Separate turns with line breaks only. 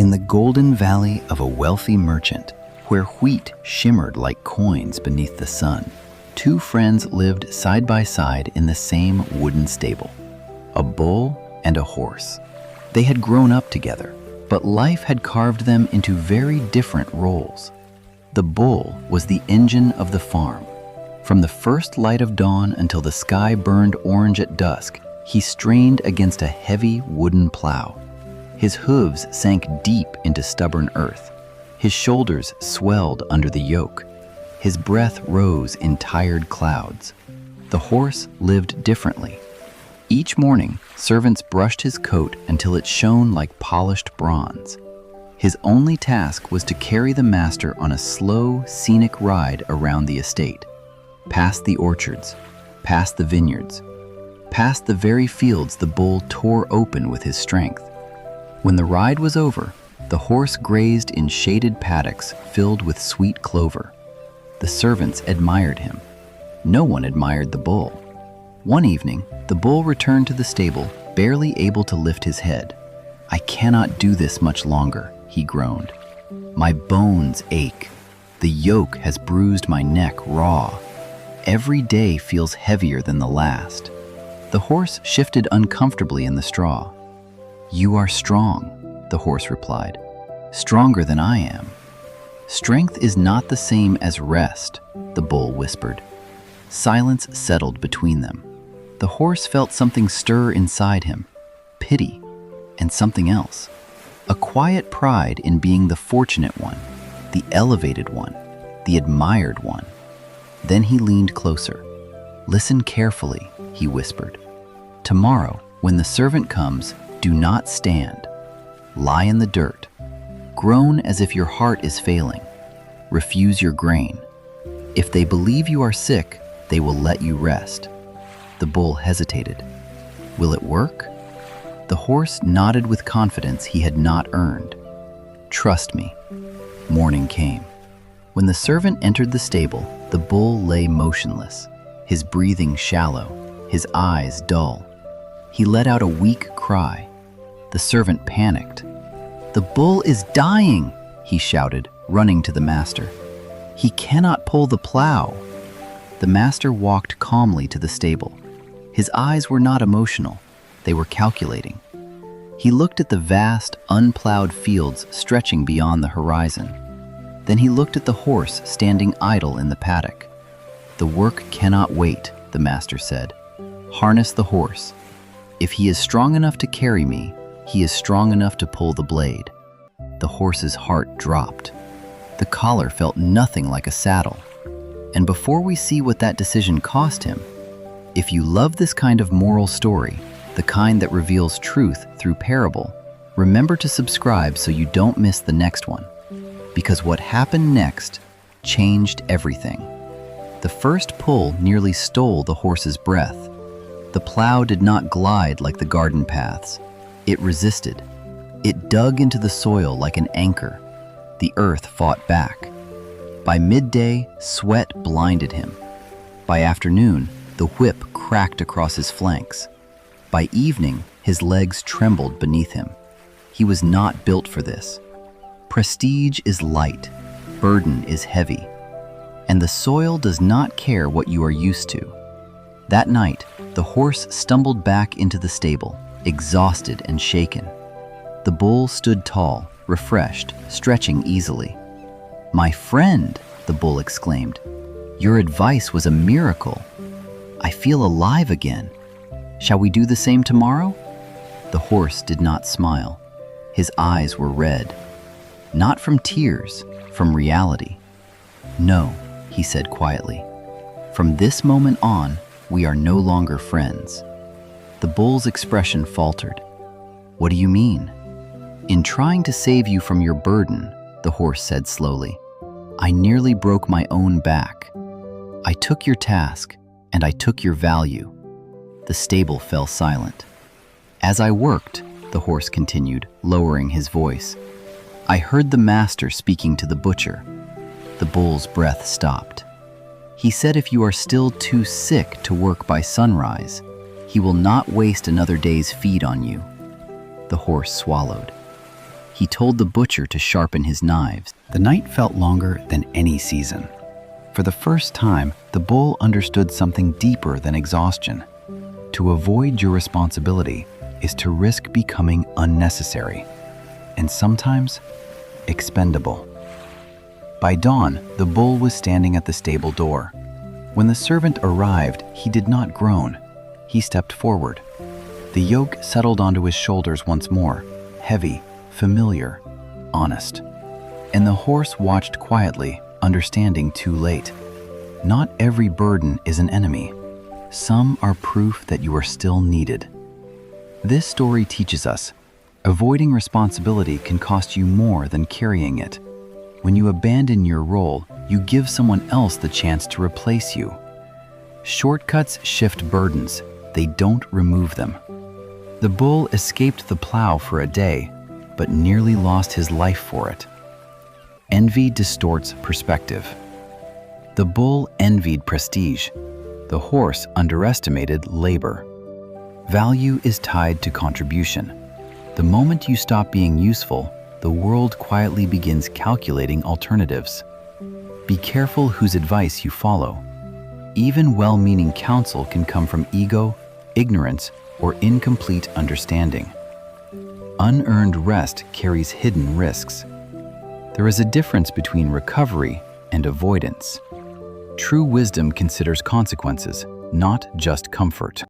In the golden valley of a wealthy merchant, where wheat shimmered like coins beneath the sun, two friends lived side by side in the same wooden stable, a bull and a horse. They had grown up together, but life had carved them into very different roles. The bull was the engine of the farm. From the first light of dawn until the sky burned orange at dusk, he strained against a heavy wooden plough. His hooves sank deep into stubborn earth. His shoulders swelled under the yoke. His breath rose in tired clouds. The horse lived differently. Each morning, servants brushed his coat until it shone like polished bronze. His only task was to carry the master on a slow, scenic ride around the estate, past the orchards, past the vineyards, past the very fields the bull tore open with his strength. When the ride was over, the horse grazed in shaded paddocks filled with sweet clover. The servants admired him. No one admired the bull. One evening, the bull returned to the stable, barely able to lift his head. "I cannot do this much longer," he groaned. "My bones ache. The yoke has bruised my neck raw. Every day feels heavier than the last." The horse shifted uncomfortably in the straw. "You are strong," the horse replied. "Stronger than I am." "Strength is not the same as rest," the bull whispered. Silence settled between them. The horse felt something stir inside him, pity, and something else. A quiet pride in being the fortunate one, the elevated one, the admired one. Then he leaned closer. "Listen carefully," he whispered. "Tomorrow, when the servant comes, do not stand. Lie in the dirt. Groan as if your heart is failing. Refuse your grain. If they believe you are sick, they will let you rest." The bull hesitated. "Will it work?" The horse nodded with confidence he had not earned. "Trust me." Morning came. When the servant entered the stable, the bull lay motionless, his breathing shallow, his eyes dull. He let out a weak cry. The servant panicked. "The bull is dying," he shouted, running to the master. "He cannot pull the plough." The master walked calmly to the stable. His eyes were not emotional, they were calculating. He looked at the vast, unplowed fields stretching beyond the horizon. Then he looked at the horse standing idle in the paddock. "The work cannot wait," the master said. "Harness the horse. If he is strong enough to carry me, he is strong enough to pull the blade." The horse's heart dropped. The collar felt nothing like a saddle. And before we see what that decision cost him, if you love this kind of moral story, the kind that reveals truth through parable, remember to subscribe so you don't miss the next one. Because what happened next changed everything. The first pull nearly stole the horse's breath. The plow did not glide like the garden paths. It resisted. It dug into the soil like an anchor. The earth fought back. By midday, sweat blinded him. By afternoon, the whip cracked across his flanks. By evening, his legs trembled beneath him. He was not built for this. Prestige is light, burden is heavy, and the soil does not care what you are used to. That night, the horse stumbled back into the stable, exhausted and shaken. The bull stood tall, refreshed, stretching easily. "My friend," the bull exclaimed, "your advice was a miracle. I feel alive again. Shall we do the same tomorrow?" The horse did not smile. His eyes were red. Not from tears, from reality. "No," he said quietly. "From this moment on, we are no longer friends." The bull's expression faltered. "What do you mean?" "In trying to save you from your burden," the horse said slowly, "I nearly broke my own back. I took your task, and I took your value." The stable fell silent. "As I worked," the horse continued, lowering his voice, "I heard the master speaking to the butcher." The bull's breath stopped. "He said if you are still too sick to work by sunrise, he will not waste another day's feed on you." The horse swallowed. he told the butcher to sharpen his knives. The night felt longer than any season. For the first time, the bull understood something deeper than exhaustion. To avoid your responsibility is to risk becoming unnecessary, and sometimes expendable. By dawn, the bull was standing at the stable door. When the servant arrived, he did not groan. He stepped forward. The yoke settled onto his shoulders once more, heavy, familiar, honest. And the horse watched quietly, understanding too late. Not every burden is an enemy. Some are proof that you are still needed. This story teaches us, avoiding responsibility can cost you more than carrying it. When you abandon your role, you give someone else the chance to replace you. Shortcuts shift burdens, they don't remove them. The bull escaped the plough for a day, but nearly lost his life for it. Envy distorts perspective. The bull envied prestige. The horse underestimated labor. Value is tied to contribution. The moment you stop being useful, the world quietly begins calculating alternatives. Be careful whose advice you follow. Even well-meaning counsel can come from ego, ignorance, or incomplete understanding. Unearned rest carries hidden risks. There is a difference between recovery and avoidance. True wisdom considers consequences, not just comfort.